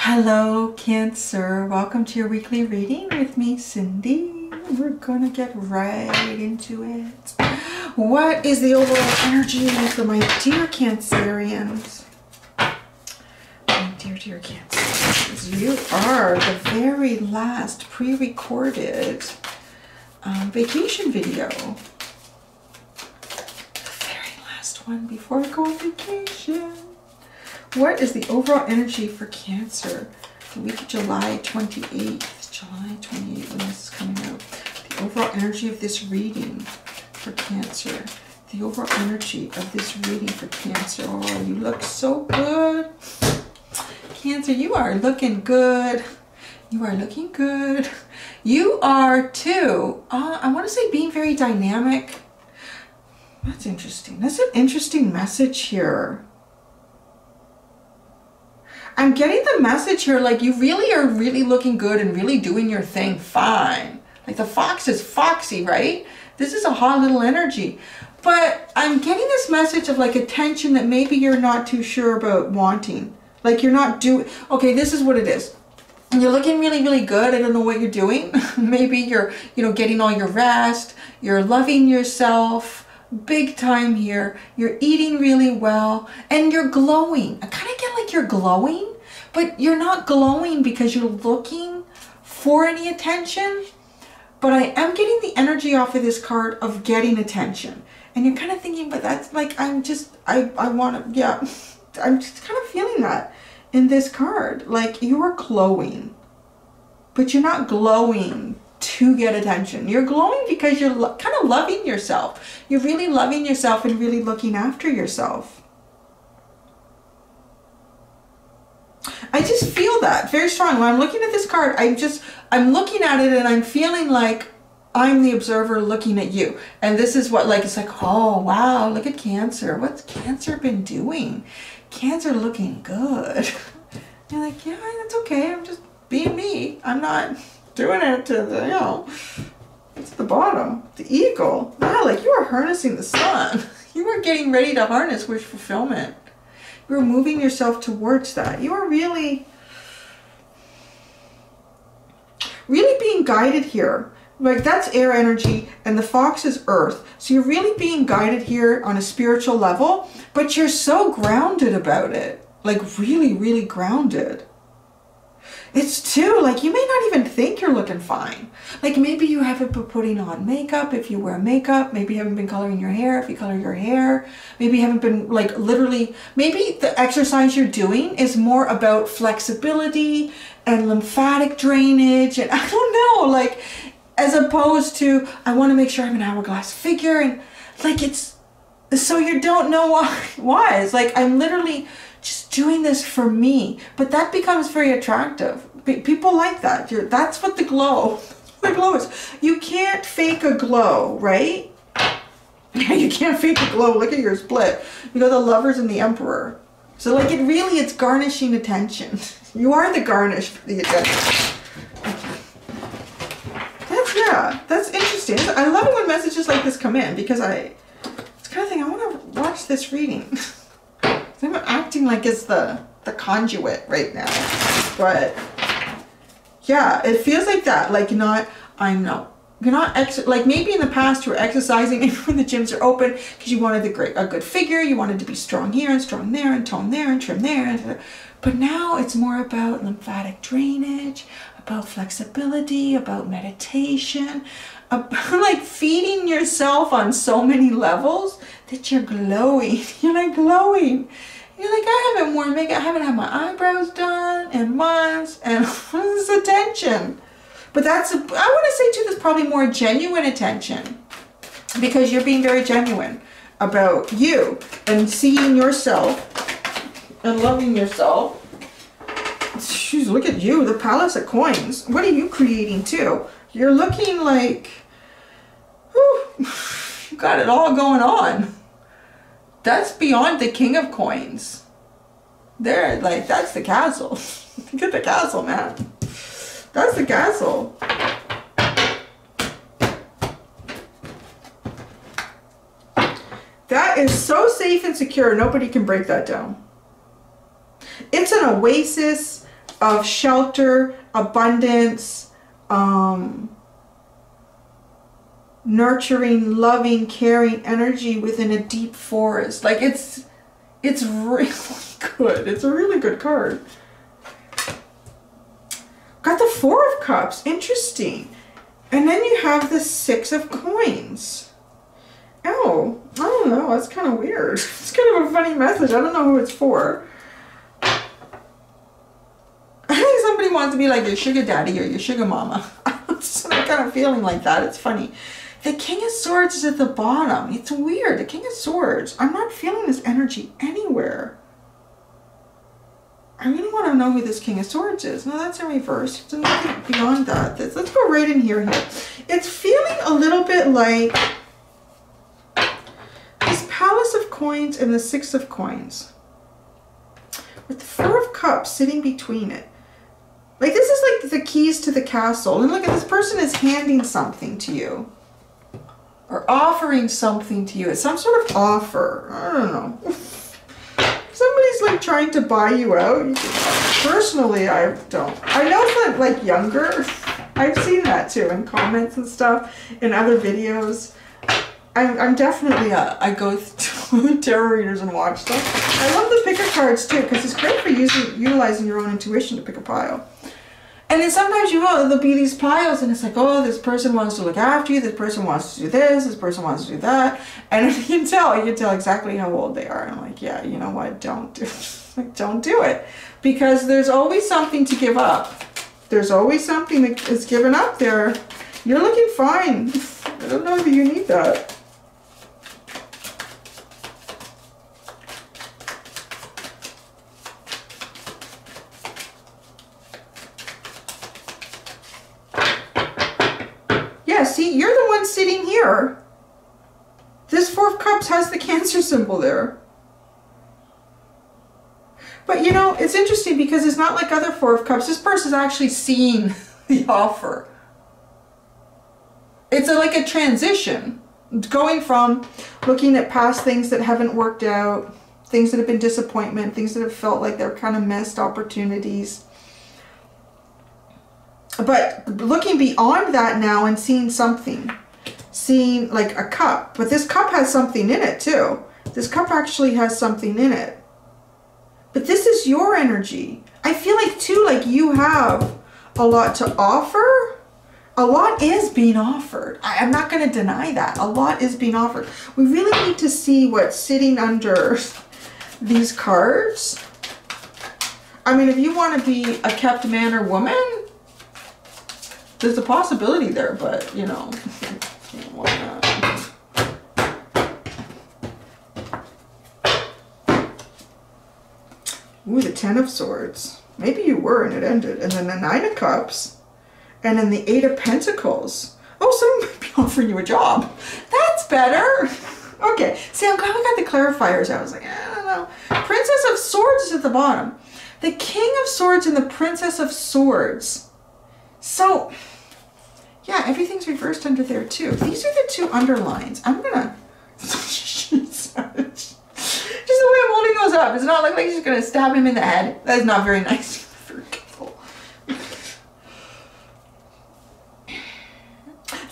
Hello, Cancer. Welcome to your weekly reading with me, Cindy. We're gonna get right into it. What is the overall energy for my dear Cancerians? My dear Cancerians, you are the very last pre-recorded vacation video. The very last one before I go on vacation. What is the overall energy for Cancer the week of July 28th? July 28th, when this is coming out. The overall energy of this reading for Cancer. The overall energy of this reading for Cancer. Oh, you look so good. Cancer, you are looking good. You are looking good. You are too, I want to say being very dynamic. That's interesting. That's an interesting message here. I'm getting the message here, like you really are looking good and really doing your thing fine. Like the fox is foxy, right? This is a hot little energy. But I'm getting this message of like attention that maybe you're not too sure about wanting. Like you're not doing, okay, this is what it is. You're looking really good. I don't know what you're doing. Maybe you're, getting all your rest. You're loving yourself. Big time here. You're eating really well and you're glowing. I kind of get like you're glowing, but you're not glowing because you're looking for any attention. But I am getting the energy off of this card of getting attention. And you're kind of thinking, but that's like, I want to, yeah, I'm just kind of feeling that in this card. Like you are glowing, but you're not glowing to get attention. You're glowing because you're kind of loving yourself. You're really loving yourself and really looking after yourself. I just feel that very strong. When I'm looking at this card, I'm looking at it and I'm feeling like I'm the observer looking at you. And this is what, like, it's like, oh, wow, look at Cancer. What's Cancer been doing? Cancer looking good. You're like, yeah, that's okay. I'm just being me. I'm not doing it to the, it's the bottom, the eagle. Wow, like you are harnessing the sun. You are getting ready to harness wish fulfillment. You're moving yourself towards that. You are really being guided here. Like that's air energy and the fox is earth. So you're really being guided here on a spiritual level, but you're so grounded about it. Like really grounded. It's too, like you may not even think you're looking fine. Like maybe you haven't been putting on makeup if you wear makeup. Maybe you haven't been coloring your hair if you color your hair. Maybe you haven't been like literally, maybe the exercise you're doing is more about flexibility and lymphatic drainage. And I don't know, like as opposed to, I want to make sure I'm an hourglass figure. And like it's, so you don't know why. It's like I'm literally just doing this for me, but that becomes very attractive. People like that. That's what the glow is. You can't fake a glow, right? You can't fake a glow. Look at your split. You got the Lovers and the Emperor. So like it's garnishing attention. You are the garnish for the attention. That's interesting. I love it when messages like this come in because it's kind of thing, I want to watch this reading. I'm acting like it's the conduit right now, but yeah, it feels like that. Like you're not like maybe in the past you were exercising maybe when the gyms are open because you wanted a good figure, you wanted to be strong here and strong there and tone there and trim there, but now it's more about lymphatic drainage, about flexibility, about meditation, about like feeding yourself on so many levels that you're glowing. You're like glowing. You're like, I haven't worn makeup, I haven't had my eyebrows done in months, and this is attention. But that's, I want to say too, that's probably more genuine attention because you're being very genuine about you and seeing yourself and loving yourself. Jeez, look at you, the Palace of Coins. What are you creating too? You're looking like, whew, you got it all going on. That's beyond the King of Coins. There, like, that's the castle. Look at the castle, man. That's the castle. That is so safe and secure. Nobody can break that down. It's an oasis of shelter, abundance, nurturing, loving, caring energy within a deep forest. Like it's really good. It's a really good card. Got the Four of Cups. Interesting. And then you have the Six of Coins. Oh, I don't know. That's kind of weird. It's kind of a funny message. I don't know who it's for. I think somebody wants to be like your sugar daddy or your sugar mama. I'm kind of feeling like that. It's funny. The King of Swords is at the bottom. It's weird. The King of Swords. I'm not feeling this energy anywhere. I really want to know who this King of Swords is. No, that's in reverse. There's nothing beyond that. Let's go right in here. It's feeling a little bit like this Palace of Coins and the Six of Coins. With the Four of Cups sitting between it. Like this is like the keys to the castle. And look at this person is handing something to you. Or offering something to you. It's some sort of offer. I don't know. Somebody's like trying to buy you out. Personally, I don't. I know that like younger. I've seen that too in comments and stuff in other videos. I'm definitely I go to tarot readers and watch them. I love the picker cards too because it's great for utilizing your own intuition to pick a pile. And then sometimes there'll be these piles and it's like, oh, this person wants to look after you, this person wants to do this person wants to do that. And you can tell exactly how old they are. And I'm like, yeah, you know what, don't do it. Like, don't do it. Because there's always something to give up. There's always something that is given up there. You're looking fine. I don't know if you need that. See, you're the one sitting here. This Four of Cups has the Cancer symbol there. But you know, it's interesting because it's not like other Four of Cups. This person's actually seeing the offer. It's like a transition. Going from looking at past things that haven't worked out, things that have been disappointment, things that have felt like they're kind of missed opportunities. But looking beyond that now and seeing something, seeing like a cup, but this cup has something in it too. This cup actually has something in it. But this is your energy. I feel like too, like you have a lot to offer. A lot is being offered. I'm not going to deny that. A lot is being offered. We really need to see what's sitting under these cards. I mean, if you want to be a kept man or woman, there's a possibility there, but you know, why not? Ooh, the Ten of Swords. Maybe you were and it ended. And then the Nine of Cups. And then the Eight of Pentacles. Oh, someone might be offering you a job. That's better. Okay, see, I'm glad we got the clarifiers. I was like, I don't know. Princess of Swords is at the bottom. The King of Swords and the Princess of Swords. So, yeah, everything's reversed under there too. These are the two underlines. I'm gonna just the way I'm holding those up. It's not like she's gonna stab him in the head. That is not very nice. Very careful.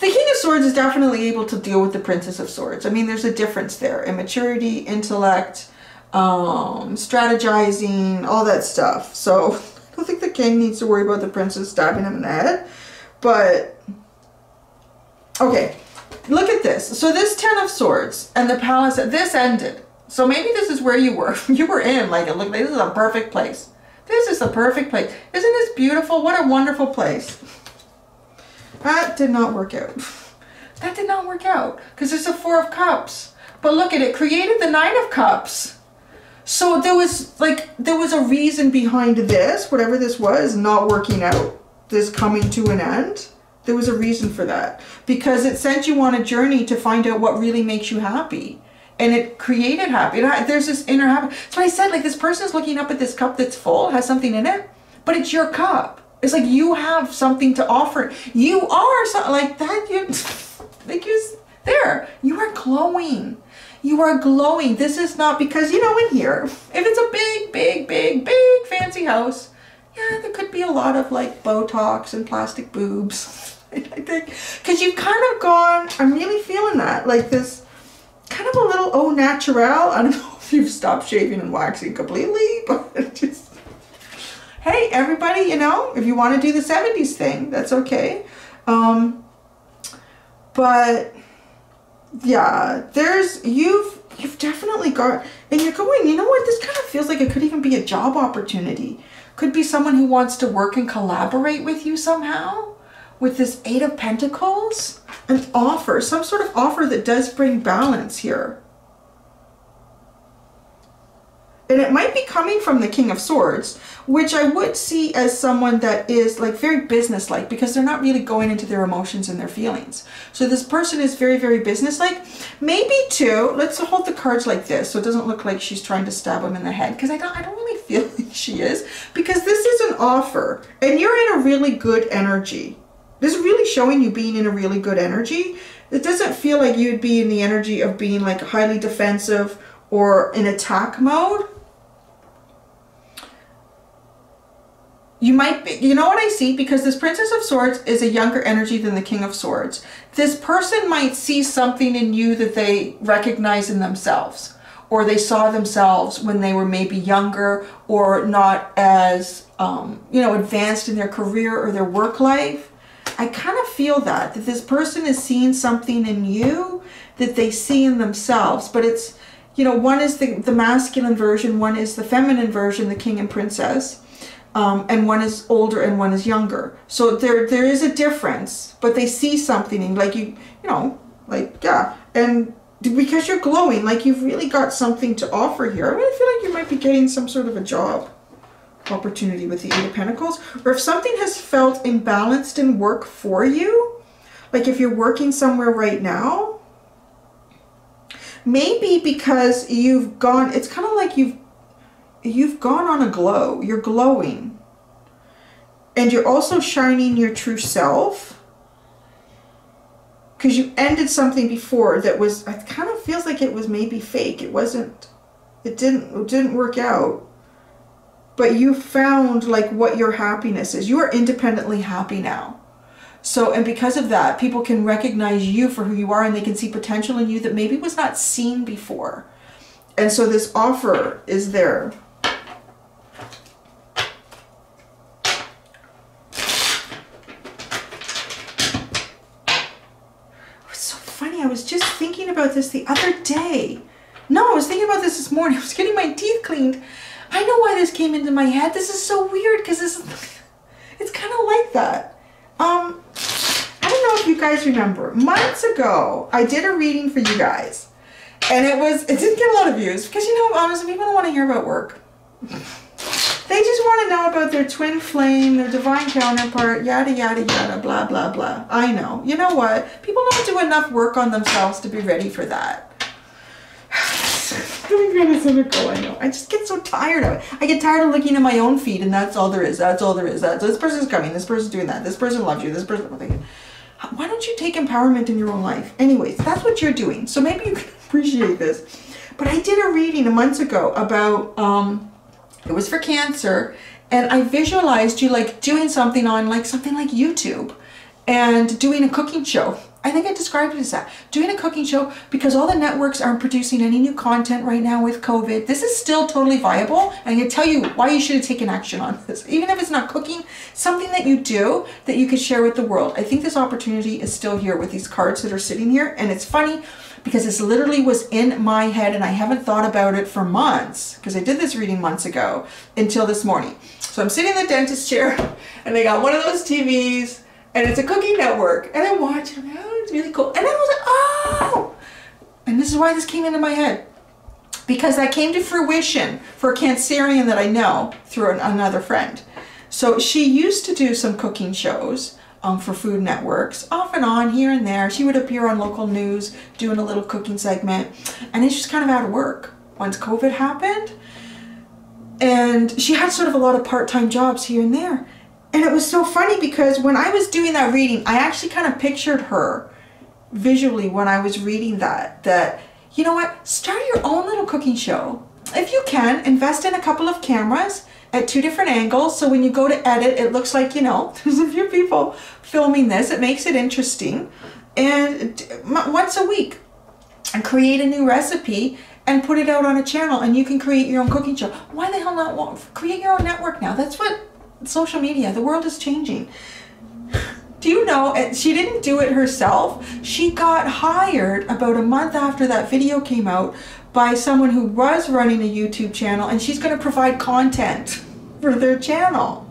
The King of Swords is definitely able to deal with the Princess of Swords. I mean, there's a difference there. Immaturity, intellect, strategizing, all that stuff. So I don't think the king needs to worry about the princess stabbing him in the head. But okay, look at this. So this Ten of Swords and the Palace, this ended. So maybe this is where you were. You were in, like, look, this is a perfect place. This is the perfect place. Isn't this beautiful? What a wonderful place. That did not work out. That did not work out because there's a Four of Cups. But look at it, created the Nine of Cups. So there was a reason behind this, whatever this was, not working out. This coming to an end. There was a reason for that because it sent you on a journey to find out what really makes you happy, and it created happy. There's this inner happy. So I said, like, this person's looking up at this cup that's full, has something in it, but it's your cup. It's like you have something to offer. You are like that. There. You are glowing. You are glowing. This is not because, you know, in here, if it's a big fancy house, yeah, there could be a lot of like Botox and plastic boobs. I think, because you've kind of gone, I'm really feeling that, like this kind of a little au naturel. I don't know if you've stopped shaving and waxing completely, but just, hey, everybody, you know, if you want to do the 70s thing, that's okay. But yeah, you've definitely got, and you're going, you know what, this kind of feels like it could even be a job opportunity. Could be someone who wants to work and collaborate with you somehow. With this 8 of Pentacles, an offer, some sort of offer that does bring balance here. And it might be coming from the King of Swords, which I would see as someone that is like very businesslike, because they're not really going into their emotions and their feelings. So this person is very, very businesslike. Maybe too, let's hold the cards like this so it doesn't look like she's trying to stab him in the head, because I don't really feel like she is, because this is an offer and you're in a really good energy. This is really showing you being in a really good energy. It doesn't feel like you'd be in the energy of being like highly defensive or in attack mode. You might be, you know what I see? Because this Princess of Swords is a younger energy than the King of Swords. This person might see something in you that they recognize in themselves, or they saw themselves when they were maybe younger or not as, you know, advanced in their career or their work life. I kind of feel that this person is seeing something in you that they see in themselves, but it's, you know, one is the masculine version, one is the feminine version, the king and princess, and one is older and one is younger. So there is a difference, but they see something in, like, you know, like, yeah, and because you're glowing, like you've really got something to offer here. I really feel like you might be getting some sort of a job opportunity with the 8 of Pentacles, or if something has felt imbalanced in work for you, like if you're working somewhere right now, maybe because you've gone, it's kind of like you've gone on a glow, you're glowing, and you're also shining your true self, because you ended something before that was, it kind of feels like it was maybe fake. It didn't work out. But you found like what your happiness is. You are independently happy now. So, and because of that, people can recognize you for who you are, and they can see potential in you that maybe was not seen before. And so this offer is there. It's so funny. I was just thinking about this the other day. No, I was thinking about this morning. I was getting my teeth cleaned. I know why this came into my head. This is so weird, because it's kind of like that. I don't know if you guys remember. Months ago, I did a reading for you guys. And it didn't get a lot of views, because, you know, honestly, people don't want to hear about work. They just want to know about their twin flame, their divine counterpart, yada, yada, yada, blah, blah, blah. I know. You know what? People don't do enough work on themselves to be ready for that. I'm kind of cynical, I know. I just get so tired of it. I get tired of looking at my own feed, and that's all there is. That's all there is. This person's coming. This person's doing that. This person loves you. This person. Why don't you take empowerment in your own life? Anyways, that's what you're doing. So maybe you can appreciate this. But I did a reading months ago about, it was for Cancer, and I visualized you like doing something on like something like YouTube and doing a cooking show. I think I described it as that. Doing a cooking show, because all the networks aren't producing any new content right now with COVID. This is still totally viable. And I'm going to tell you why you should have taken action on this. Even if it's not cooking, something that you do that you could share with the world. I think this opportunity is still here with these cards that are sitting here. And it's funny because this literally was in my head and I haven't thought about it for months, because I did this reading months ago until this morning. So I'm sitting in the dentist chair and they got one of those TVs. And it's a cooking network. And I'm watching, oh, it's really cool. And then I was like, oh! And this is why this came into my head. Because that came to fruition for a Cancerian that I know through another friend. So she used to do some cooking shows for food networks, off and on, here and there. She would appear on local news, doing a little cooking segment. And then she's kind of out of work once COVID happened. And she had sort of a lot of part-time jobs here and there. And it was so funny because when I was doing that reading, I actually kind of pictured her visually when I was reading that, you know what, start your own little cooking show. If you can, invest in a couple of cameras, at 2 different angles. So when you go to edit, it looks like, you know, there's a few people filming this. It makes it interesting. And once a week, and create a new recipe and put it out on a channel, and you can create your own cooking show. Why the hell not create your own network now? That's what social media, the world is changing. Do you know, she didn't do it herself. She got hired about a month after that video came out by someone who was running a YouTube channel, and she's going to provide content for their channel.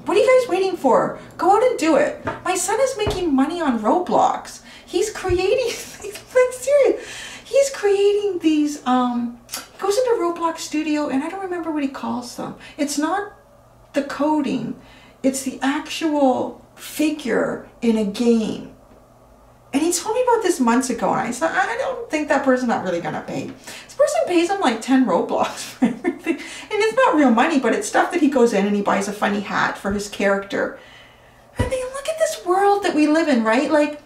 What are you guys waiting for? Go out and do it. My son is making money on Roblox. He's creating, like serious, he's creating these, he goes into Roblox Studio, and I don't remember what he calls them. It's not the coding, it's the actual figure in a game. And he told me about this months ago, and I said, I don't think that person's not really gonna pay. This person pays him like 10 Roblox for everything. And it's not real money, but it's stuff that he goes in and he buys a funny hat for his character. And then look at this world that we live in, right? Like,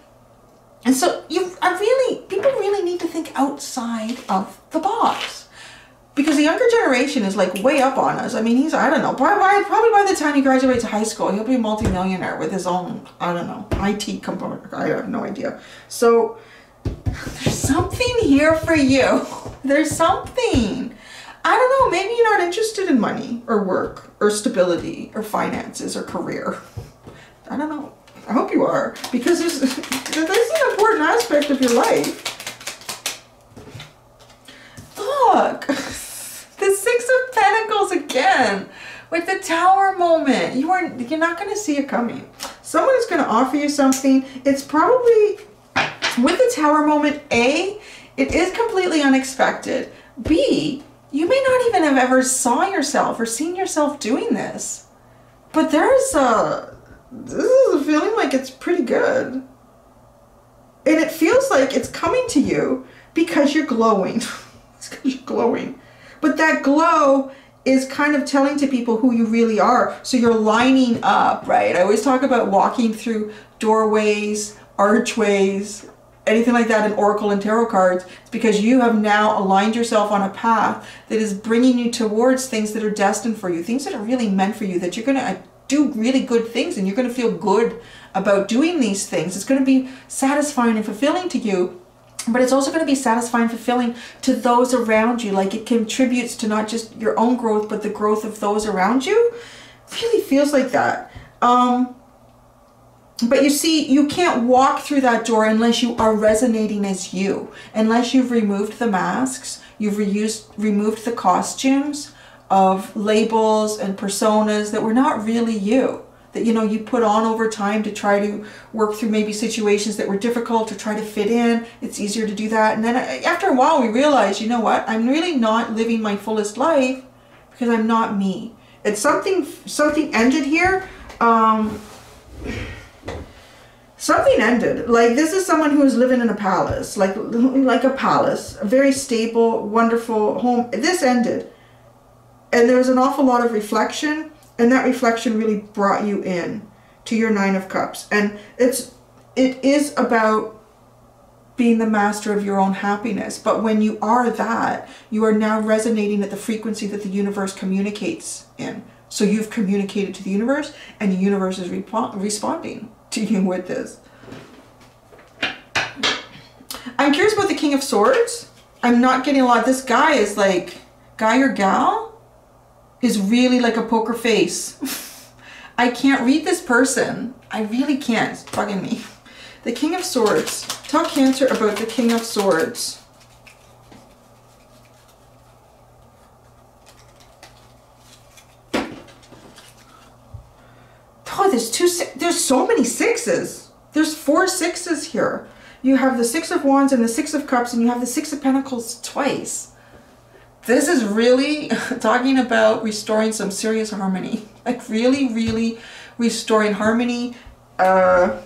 and so people really need to think outside of the box. Because the younger generation is like way up on us. I mean, he's, I don't know, probably by the time he graduates high school, he'll be a multimillionaire with his own, I don't know, IT component. I have no idea. So there's something here for you. There's something. I don't know, maybe you're not interested in money or work or stability or finances or career. I don't know. I hope you are, because there's an important aspect of your life. Look, the 6 of Pentacles again, with the Tower moment. You're not going to see it coming. Someone is going to offer you something. It's probably, with the Tower moment, A, it is completely unexpected. B, you may not even have ever saw yourself or seen yourself doing this. But this is a feeling like it's pretty good. And it feels like it's coming to you because you're glowing. It's because you're glowing. But that glow is kind of telling to people who you really are. So you're lining up, right? I always talk about walking through doorways, archways, anything like that in Oracle and Tarot cards. It's because you have now aligned yourself on a path that is bringing you towards things that are destined for you, things that are really meant for you, that you're going to do really good things, and you're going to feel good about doing these things. It's going to be satisfying and fulfilling to you, but it's also going to be satisfying and fulfilling to those around you. Like, it contributes to not just your own growth, but the growth of those around you. It really feels like that. But you see, you can't walk through that door unless you are resonating as you, unless you've removed the masks, you've removed the costumes of labels and personas that were not really you, that, you know, you put on over time to try to work through maybe situations that were difficult, to try to fit in. It's easier to do that. And then after a while we realize, you know what, I'm really not living my fullest life because I'm not me. It's something ended here. Something ended. Like, this is someone who is living in a palace, like a palace, a very stable, wonderful home. This ended. And there was an awful lot of reflection, and that reflection really brought you in to your 9 of Cups. And it is about being the master of your own happiness. But when you are that, you are now resonating at the frequency that the universe communicates in. So you've communicated to the universe, and the universe is responding to you with this. I'm curious about the King of Swords. I'm not getting a lot. This guy is like, guy or gal is really like a poker face. I can't read this person. I really can't. It's bugging me. The King of Swords. Tell Cancer about the King of Swords. Oh, there's so many 6s. There's 4 6s here. You have the 6 of Wands and the 6 of Cups, and you have the 6 of Pentacles twice. This is really talking about restoring some serious harmony. Like, really, really restoring harmony. You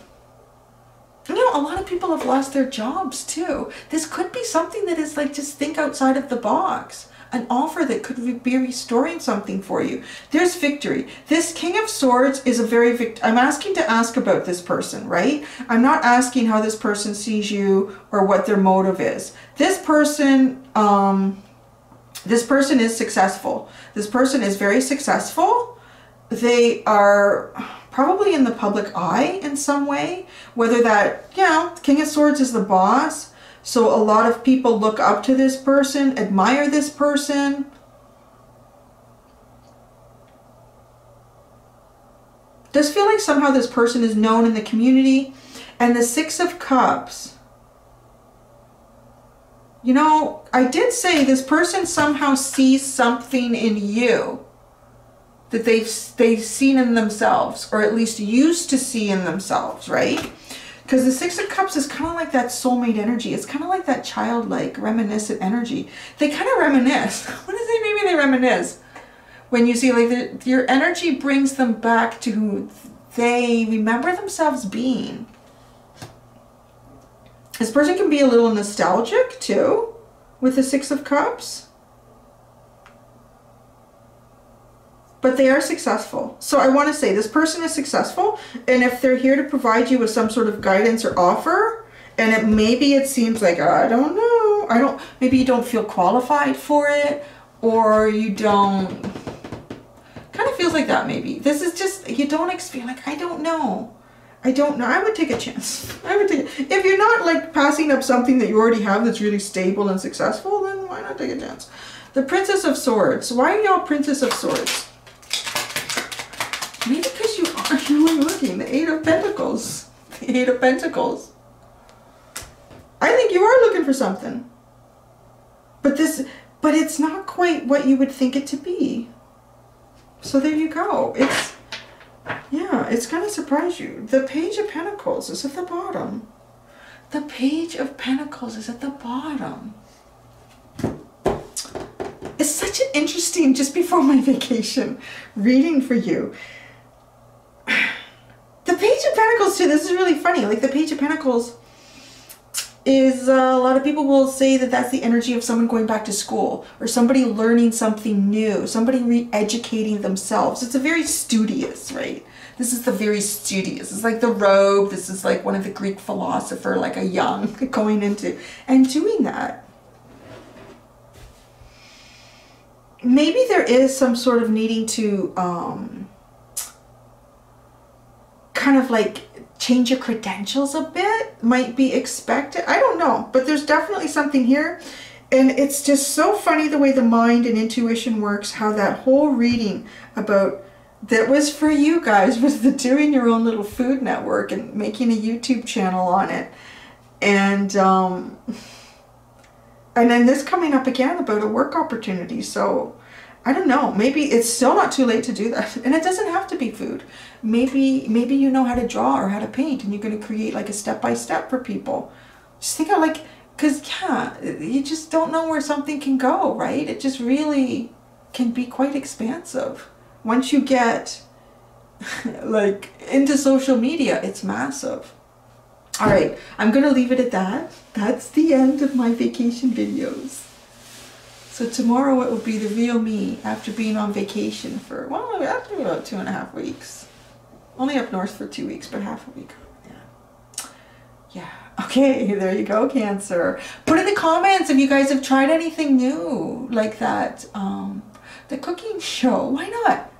know, a lot of people have lost their jobs too. This could be something that is like, just think outside of the box. An offer that could be restoring something for you. There's victory. This King of Swords is a very I'm asking to ask about this person, right? I'm not asking how this person sees you or what their motive is. This person This person is successful. This person is very successful. They are probably in the public eye in some way, whether that, you know, King of Swords is the boss. So a lot of people look up to this person, admire this person. Does feel like somehow this person is known in the community. And the Six of Cups. You know, I did say this person somehow sees something in you that they've seen in themselves, or at least used to see in themselves, right? Because the Six of Cups is kind of like that soulmate energy. It's kind of like that childlike, reminiscent energy. They kind of reminisce. What is it? Maybe they reminisce. When you see, like, your energy brings them back to who they remember themselves being. This person can be a little nostalgic too with the Six of Cups. But they are successful. So I want to say this person is successful, and if they're here to provide you with some sort of guidance or offer, and maybe it seems like, I don't know, maybe you don't feel qualified for it, or you don't, kind of feels like that maybe. This is just, you don't feel like, I don't know. I don't know. I would take a chance. I would take it. If you're not like passing up something that you already have that's really stable and successful, then why not take a chance? The Princess of Swords. Why are y'all Princess of Swords? Maybe because you are really looking. The Eight of Pentacles. The Eight of Pentacles. I think you are looking for something. But it's not quite what you would think it to be. So there you go. Yeah, it's going to surprise you. The Page of Pentacles is at the bottom. The Page of Pentacles is at the bottom. It's such an interesting, just before my vacation, reading for you. The Page of Pentacles too, this is really funny. Like the Page of Pentacles is, a lot of people will say that that's the energy of someone going back to school, or somebody learning something new, somebody re-educating themselves. It's a very studious, right? This is the very studious. It's like the robe. This is like one of the Greek philosopher, like a young, going into and doing that. Maybe there is some sort of needing to kind of like change your credentials a bit, might be expected. I don't know, but there's definitely something here. And it's just so funny the way the mind and intuition works, how that whole reading about that was for you guys was the doing your own little food network and making a YouTube channel on it. And then this coming up again about a work opportunity. So I don't know, maybe it's still not too late to do that. And it doesn't have to be food. Maybe you know how to draw or how to paint, and you're going to create like a step-by-step for people. Just think of like, because yeah, you just don't know where something can go, right? It just really can be quite expansive. Once you get like into social media, it's massive. All right, I'm going to leave it at that. That's the end of my vacation videos. So tomorrow it will be the real me after being on vacation for, well, after about 2.5 weeks. Only up north for 2 weeks, but half a week. Yeah. Yeah. Okay, there you go, Cancer. Put in the comments if you guys have tried anything new like that. The cooking show. Why not?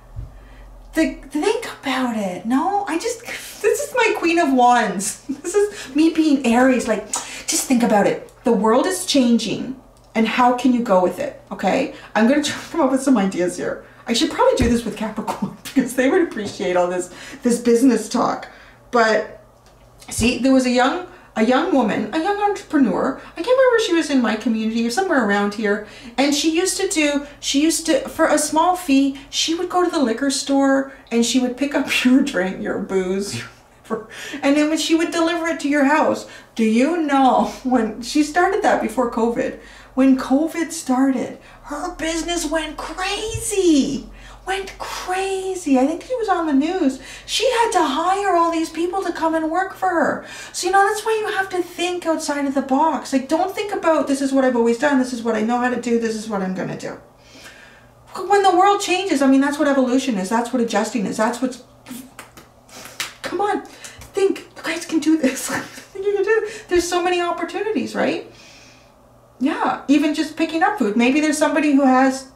Think about it. No, this is my Queen of Wands. This is me being Aries. Like, just think about it. The world is changing. And how can you go with it? Okay, I'm going to try to come up with some ideas here. I should probably do this with Capricorn because they would appreciate all this business talk. But see, there was a young woman, a young entrepreneur. I can't remember if she was in my community or somewhere around here. And she used to, for a small fee, she would go to the liquor store and she would pick up your drink, your booze, and then when she would deliver it to your house. Do you know when she started that before COVID? When COVID started, her business went crazy. Went crazy. I think she was on the news. She had to hire all these people to come and work for her. So, you know, that's why you have to think outside of the box. Like, don't think about, this is what I've always done. This is what I know how to do. This is what I'm going to do. When the world changes, I mean, that's what evolution is. That's what adjusting is. That's what's... Come on. Think. You guys can do this. You can do it. There's so many opportunities, right? yeah, even just picking up food. Maybe there's somebody who has,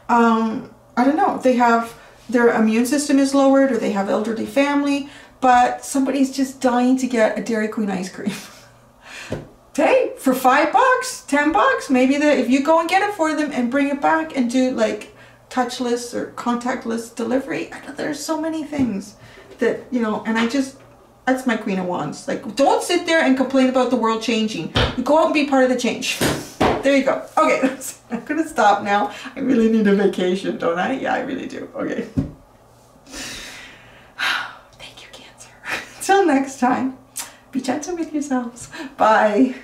I don't know, they have, their immune system is lowered, or they have elderly family, but somebody's just dying to get a Dairy Queen ice cream. Hey, for $5, $10, maybe if you go and get it for them and bring it back and do like touchless or contactless delivery. I know there's so many things that, you know, and that's my Queen of Wands. Like, don't sit there and complain about the world changing. You go out and be part of the change. There you go. Okay, I'm gonna stop now. I really need a vacation, don't I? Yeah, I really do. Okay. Thank you, Cancer. Till next time, be gentle with yourselves. Bye.